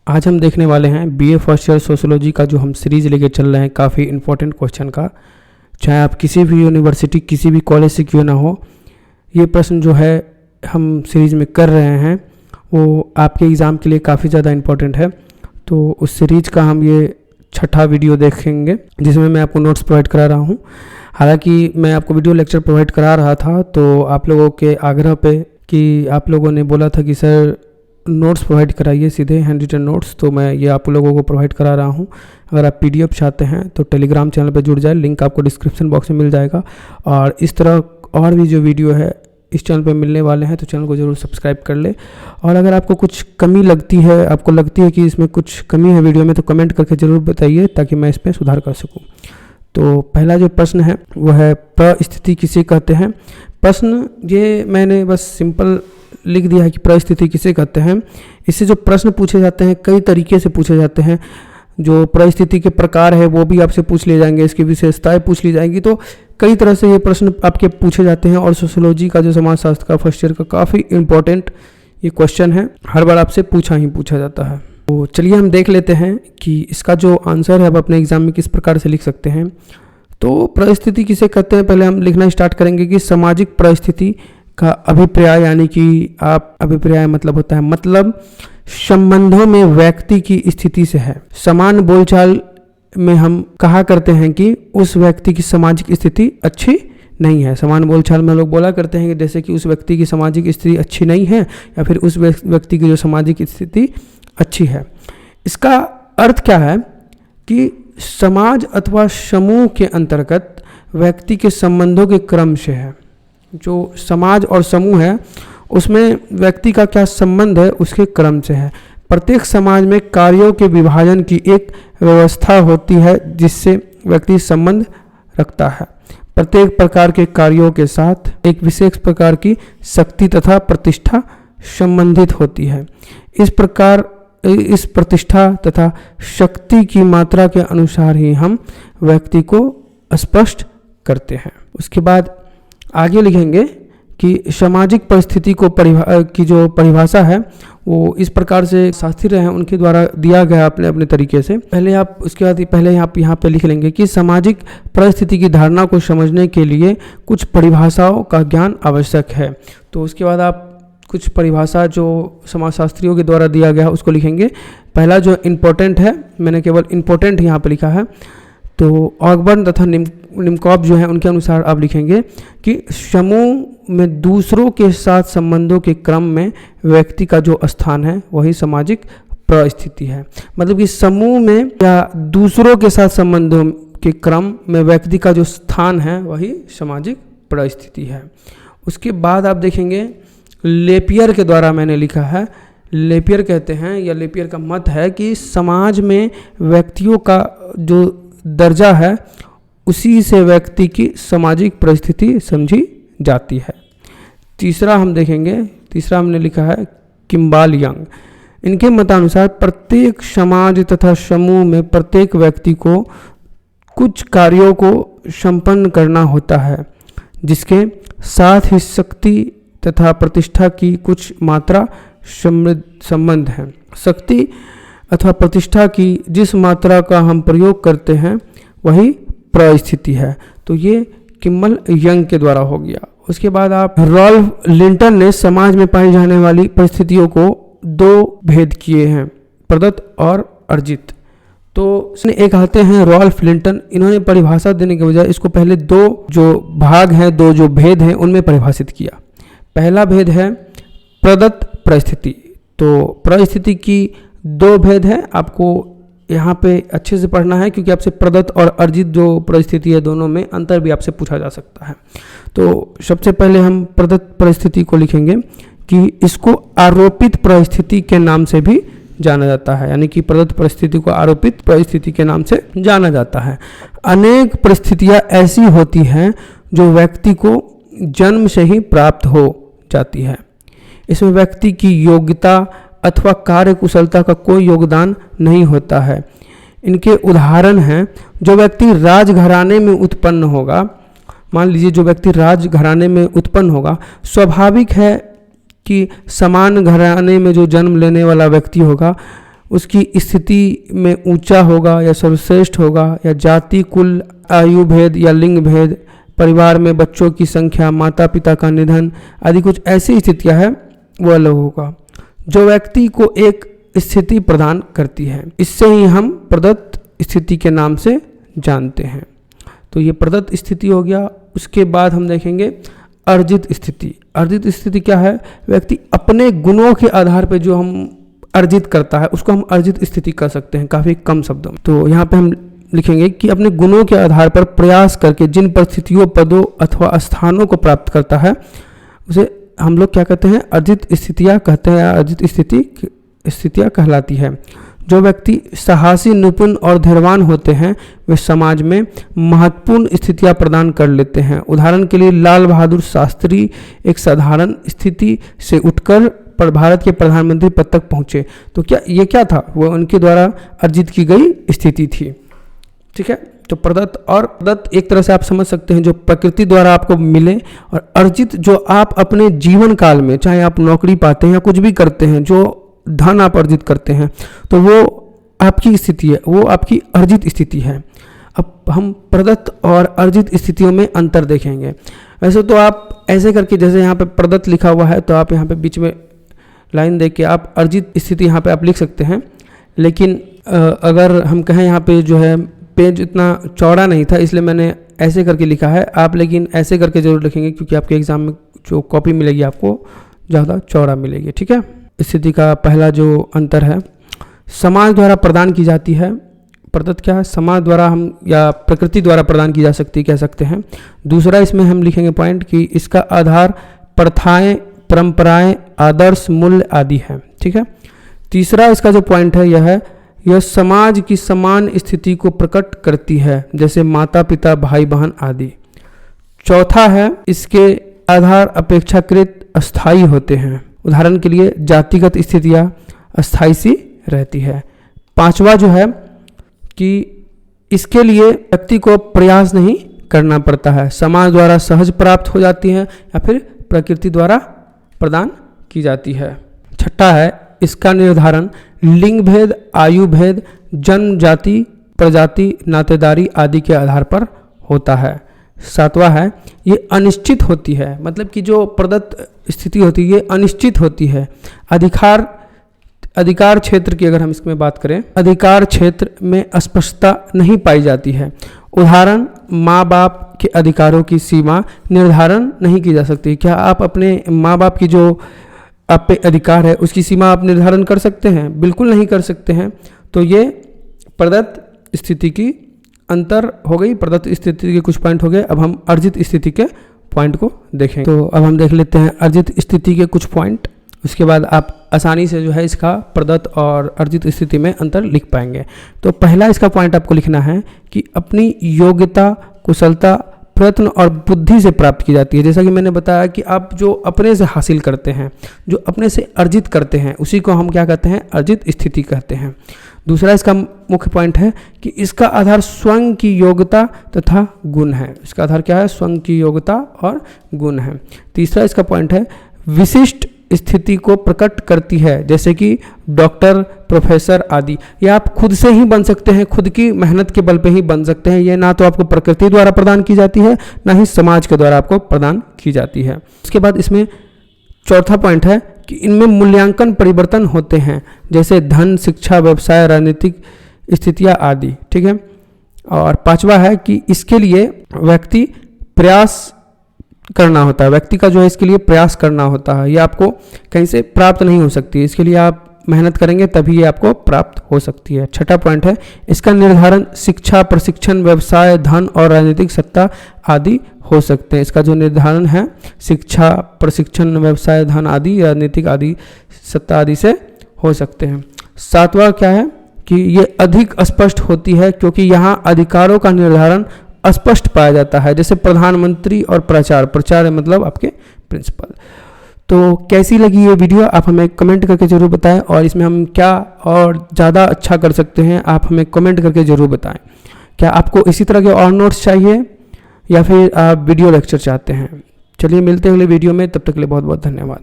आज हम देखने वाले हैं बीए फर्स्ट ईयर सोशियोलॉजी का जो हम सीरीज़ लेके चल रहे हैं, काफ़ी इंपॉर्टेंट क्वेश्चन का। चाहे आप किसी भी यूनिवर्सिटी किसी भी कॉलेज से क्यों ना हो, ये प्रश्न जो है हम सीरीज़ में कर रहे हैं वो आपके एग्ज़ाम के लिए काफ़ी ज़्यादा इंपॉर्टेंट है। तो उस सीरीज़ का हम ये छठा वीडियो देखेंगे जिसमें मैं आपको नोट्स प्रोवाइड करा रहा हूँ। हालांकि मैं आपको वीडियो लेक्चर प्रोवाइड करा रहा था तो आप लोगों के आग्रह पे कि आप लोगों ने बोला था कि सर नोट्स प्रोवाइड कराइए सीधे हैंड रिटन नोट्स, तो मैं ये आप लोगों को प्रोवाइड करा रहा हूँ। अगर आप पीडीएफ चाहते हैं तो टेलीग्राम चैनल पर जुड़ जाए, लिंक आपको डिस्क्रिप्शन बॉक्स में मिल जाएगा। और इस तरह और भी जो वीडियो है इस चैनल पे मिलने वाले हैं, तो चैनल को ज़रूर सब्सक्राइब कर ले। और अगर आपको कुछ कमी लगती है, आपको लगती है कि इसमें कुछ कमी है वीडियो में, तो कमेंट करके ज़रूर बताइए ताकि मैं इसमें सुधार कर सकूँ। तो पहला जो प्रश्न है वो है परिस्थिति किसे कहते हैं। प्रश्न ये मैंने बस सिंपल लिख दिया है कि परिस्थिति किसे कहते हैं। इससे जो प्रश्न पूछे जाते हैं कई तरीके से पूछे जाते हैं। जो परिस्थिति के प्रकार है वो भी आपसे पूछ लिए जाएंगे, इसकी विशेषताएं पूछ ली जाएंगी। तो कई तरह से ये प्रश्न आपके पूछे जाते हैं और सोशियोलॉजी का जो समाजशास्त्र का फर्स्ट ईयर का काफ़ी इंपॉर्टेंट ये क्वेश्चन है, हर बार आपसे पूछा जाता है। तो चलिए हम देख लेते हैं कि इसका जो आंसर है आप अपने एग्जाम में किस प्रकार से लिख सकते हैं। तो परिस्थिति किसे कहते हैं, पहले हम लिखना स्टार्ट करेंगे कि सामाजिक परिस्थिति का अभिप्राय, यानी कि आप अभिप्राय मतलब होता है मतलब संबंधों में व्यक्ति की स्थिति से है। समान बोलचाल में हम कहा करते हैं कि उस व्यक्ति की सामाजिक स्थिति अच्छी नहीं है। समान बोलचाल में लोग बोला करते हैं कि जैसे कि उस व्यक्ति की सामाजिक स्थिति अच्छी नहीं है या फिर उस व्यक्ति की जो सामाजिक स्थिति अच्छी है। इसका अर्थ क्या है कि समाज अथवा समूह के अंतर्गत व्यक्ति के संबंधों के क्रम से है। जो समाज और समूह है उसमें व्यक्ति का क्या संबंध है उसके क्रम से है। प्रत्येक समाज में कार्यों के विभाजन की एक व्यवस्था होती है जिससे व्यक्ति संबंध रखता है। प्रत्येक प्रकार के कार्यों के साथ एक विशेष प्रकार की शक्ति तथा प्रतिष्ठा संबंधित होती है। इस प्रकार इस प्रतिष्ठा तथा शक्ति की मात्रा के अनुसार ही हम व्यक्ति को स्पष्ट करते हैं। उसके बाद आगे लिखेंगे कि सामाजिक परिस्थिति को की जो परिभाषा है वो इस प्रकार से शास्त्री हैं उनके द्वारा दिया गया अपने अपने तरीके से। पहले आप उसके बाद पहले आप यहाँ पे लिख लेंगे कि सामाजिक परिस्थिति की धारणा को समझने के लिए कुछ परिभाषाओं का ज्ञान आवश्यक है। तो उसके बाद आप कुछ परिभाषा जो समाजशास्त्रियों के द्वारा दिया गया उसको लिखेंगे। पहला जो इम्पोर्टेंट है, मैंने केवल इम्पोर्टेंट यहाँ पर लिखा है। तो ऑगबर्न तथा निमकॉब जो है उनके अनुसार आप लिखेंगे कि समूह में दूसरों के साथ संबंधों के क्रम में व्यक्ति का जो स्थान है वही सामाजिक परिस्थिति है। मतलब कि समूह में या दूसरों के साथ संबंधों के क्रम में व्यक्ति का जो स्थान है वही सामाजिक परिस्थिति है। उसके बाद आप देखेंगे लेपियर के द्वारा मैंने लिखा है। लेपियर कहते हैं या लेपियर का मत है कि समाज में व्यक्तियों का जो दर्जा है उसी से व्यक्ति की सामाजिक परिस्थिति समझी जाती है। तीसरा हम देखेंगे, तीसरा हमने लिखा है किम्बाल यंग। इनके मतानुसार प्रत्येक समाज तथा समूह में प्रत्येक व्यक्ति को कुछ कार्यों को संपन्न करना होता है जिसके साथ ही शक्ति तथा प्रतिष्ठा की कुछ मात्रा संबंध है। शक्ति अथवा प्रतिष्ठा की जिस मात्रा का हम प्रयोग करते हैं वही परिस्थिति है। तो ये किम्बल यंग के द्वारा हो गया। उसके बाद आप रॉल्फ लिंटन ने समाज में पाई जाने वाली परिस्थितियों को दो भेद किए हैं, प्रदत्त और अर्जित। तो इसने एक आते हैं रॉल्फ लिंटन, इन्होंने परिभाषा देने के बजाय इसको पहले दो जो भाग हैं, दो जो भेद हैं उनमें परिभाषित किया। पहला भेद है प्रदत्त परिस्थिति। तो परिस्थिति की दो भेद है, आपको यहाँ पे अच्छे से पढ़ना है क्योंकि आपसे प्रदत्त और अर्जित जो परिस्थिति है दोनों में अंतर भी आपसे पूछा जा सकता है। तो सबसे पहले हम प्रदत्त परिस्थिति को लिखेंगे कि इसको आरोपित परिस्थिति के नाम से भी जाना जाता है, यानी कि प्रदत्त परिस्थिति को आरोपित परिस्थिति के नाम से जाना जाता है। अनेक परिस्थितियाँ ऐसी होती हैं जो व्यक्ति को जन्म से ही प्राप्त हो जाती है। इसमें व्यक्ति की योग्यता अथवा कार्य कुशलता का कोई योगदान नहीं होता है। इनके उदाहरण हैं जो व्यक्ति राजघराने में उत्पन्न होगा। मान लीजिए जो व्यक्ति राजघराने में उत्पन्न होगा, स्वाभाविक है कि समान घराने में जो जन्म लेने वाला व्यक्ति होगा उसकी स्थिति में ऊंचा होगा या सर्वश्रेष्ठ होगा, या जाति, कुल, आयु भेद या लिंग भेद, परिवार में बच्चों की संख्या, माता पिता का निधन आदि कुछ ऐसी स्थितियां हैं वो अलग होगा जो व्यक्ति को एक स्थिति प्रदान करती है। इससे ही हम प्रदत्त स्थिति के नाम से जानते हैं। तो ये प्रदत्त स्थिति हो गया। उसके बाद हम देखेंगे अर्जित स्थिति। अर्जित स्थिति क्या है? व्यक्ति अपने गुणों के आधार पर जो हम अर्जित करता है उसको हम अर्जित स्थिति कर सकते हैं काफ़ी कम शब्दों में। तो यहाँ पे हम लिखेंगे कि अपने गुणों के आधार पर प्रयास करके जिन परिस्थितियों, पदों अथवा स्थानों को प्राप्त करता है उसे हम लोग क्या कहते हैं? अर्जित स्थितियाँ कहते हैं, या अर्जित स्थितियाँ कहलाती है। जो व्यक्ति साहसी, निपुण और धैर्यवान होते हैं वे समाज में महत्वपूर्ण स्थितियां प्रदान कर लेते हैं। उदाहरण के लिए लाल बहादुर शास्त्री एक साधारण स्थिति से उठकर भारत के प्रधानमंत्री पद तक पहुंचे। तो ये क्या था? वो उनके द्वारा अर्जित की गई स्थिति थी। ठीक है। तो प्रदत्त और प्रदत्त एक तरह से आप समझ सकते हैं जो प्रकृति द्वारा आपको मिले, और अर्जित जो आप अपने जीवन काल में, चाहे आप नौकरी पाते हैं या कुछ भी करते हैं, जो धन आप अर्जित करते हैं, तो वो आपकी स्थिति है, वो आपकी अर्जित स्थिति है। अब हम प्रदत्त और अर्जित स्थितियों में अंतर देखेंगे। वैसे तो आप ऐसे करके, जैसे यहाँ पे प्रदत्त लिखा हुआ है तो आप यहाँ पे बीच में लाइन देके आप अर्जित स्थिति यहाँ पे आप लिख सकते हैं। लेकिन अगर हम कहें यहाँ पे जो है पेज इतना चौड़ा नहीं था इसलिए मैंने ऐसे करके लिखा है। आप लेकिन ऐसे करके जरूर लिखेंगे क्योंकि आपके एग्जाम में जो कॉपी मिलेगी आपको ज़्यादा चौड़ा मिलेगी। ठीक है। स्थिति का पहला जो अंतर है, समाज द्वारा प्रदान की जाती है। प्रदत्त क्या है? समाज द्वारा हम या प्रकृति द्वारा प्रदान की जा सकती कह सकते हैं। दूसरा इसमें हम लिखेंगे पॉइंट कि इसका आधार प्रथाएं, परंपराएं, आदर्श, मूल्य आदि है। ठीक है। तीसरा इसका जो पॉइंट है यह समाज की समान स्थिति को प्रकट करती है, जैसे माता पिता, भाई बहन आदि। चौथा है इसके आधार अपेक्षाकृत अस्थायी होते हैं। उदाहरण के लिए जातिगत स्थितियाँ अस्थायी सी रहती है। पांचवा जो है कि इसके लिए व्यक्ति को प्रयास नहीं करना पड़ता है, समाज द्वारा सहज प्राप्त हो जाती है या फिर प्रकृति द्वारा प्रदान की जाती है। छठा है इसका निर्धारण लिंग भेद, आयु भेद, जन्म, जाति, प्रजाति, नातेदारी आदि के आधार पर होता है। सातवां है ये अनिश्चित होती है, मतलब कि जो प्रदत्त स्थिति होती है ये अनिश्चित होती है। अधिकार क्षेत्र की अगर हम इसमें बात करें, अधिकार क्षेत्र में स्पष्टता नहीं पाई जाती है। उदाहरण, माँ बाप के अधिकारों की सीमा निर्धारण नहीं की जा सकती। क्या आप अपने माँ बाप की जो आप पे अधिकार है उसकी सीमा आप निर्धारण कर सकते हैं? बिल्कुल नहीं कर सकते हैं। तो ये प्रदत्त स्थिति की अंतर हो गई, प्रदत्त स्थिति के कुछ पॉइंट हो गए। अब हम अर्जित स्थिति के पॉइंट को देखें। तो अब हम देख लेते हैं अर्जित स्थिति के कुछ पॉइंट। उसके बाद आप आसानी से जो है इसका प्रदत्त और अर्जित स्थिति में अंतर लिख पाएंगे। तो पहला इसका पॉइंट आपको लिखना है कि अपनी योग्यता, कुशलता, प्रयत्न और बुद्धि से प्राप्त की जाती है। जैसा कि मैंने बताया कि आप जो अपने से हासिल करते हैं, जो अपने से अर्जित करते हैं, उसी को हम क्या कहते हैं? अर्जित स्थिति कहते हैं। दूसरा इसका मुख्य पॉइंट है कि इसका आधार स्वयं की योग्यता तथा गुण है। इसका आधार क्या है? स्वयं की योग्यता और गुण है। तीसरा इसका पॉइंट है विशिष्ट स्थिति को प्रकट करती है, जैसे कि डॉक्टर, प्रोफेसर आदि। ये आप खुद से ही बन सकते हैं, खुद की मेहनत के बल पे ही बन सकते हैं। ये ना तो आपको प्रकृति द्वारा प्रदान की जाती है, ना ही समाज के द्वारा आपको प्रदान की जाती है। उसके बाद इसमें चौथा पॉइंट है कि इनमें मूल्यांकन परिवर्तन होते हैं, जैसे धन, शिक्षा, व्यवसाय, राजनीतिक स्थितियाँ आदि। ठीक है। और पांचवा है कि इसके लिए व्यक्ति प्रयास करना होता है, व्यक्ति का जो है इसके लिए प्रयास करना होता है। ये आपको कहीं से प्राप्त नहीं हो सकती, इसके लिए आप मेहनत करेंगे तभी ये आपको प्राप्त हो सकती है। छठा पॉइंट है इसका निर्धारण शिक्षा, प्रशिक्षण, व्यवसाय, धन और राजनीतिक सत्ता आदि हो सकते हैं। इसका जो निर्धारण है शिक्षा, प्रशिक्षण, व्यवसाय, धन आदि, राजनीतिक आदि, सत्ता आदि से हो सकते हैं। सातवां क्या है कि ये अधिक स्पष्ट होती है क्योंकि यहाँ अधिकारों का निर्धारण स्पष्ट पाया जाता है, जैसे प्रधानमंत्री और प्रचार मतलब आपके प्रिंसिपल। तो कैसी लगी ये वीडियो आप हमें कमेंट करके ज़रूर बताएं, और इसमें हम क्या और ज़्यादा अच्छा कर सकते हैं आप हमें कमेंट करके ज़रूर बताएं। क्या आपको इसी तरह के और नोट्स चाहिए या फिर आप वीडियो लेक्चर चाहते हैं? चलिए मिलते हैं अगले वीडियो में, तब तक के लिए बहुत बहुत धन्यवाद।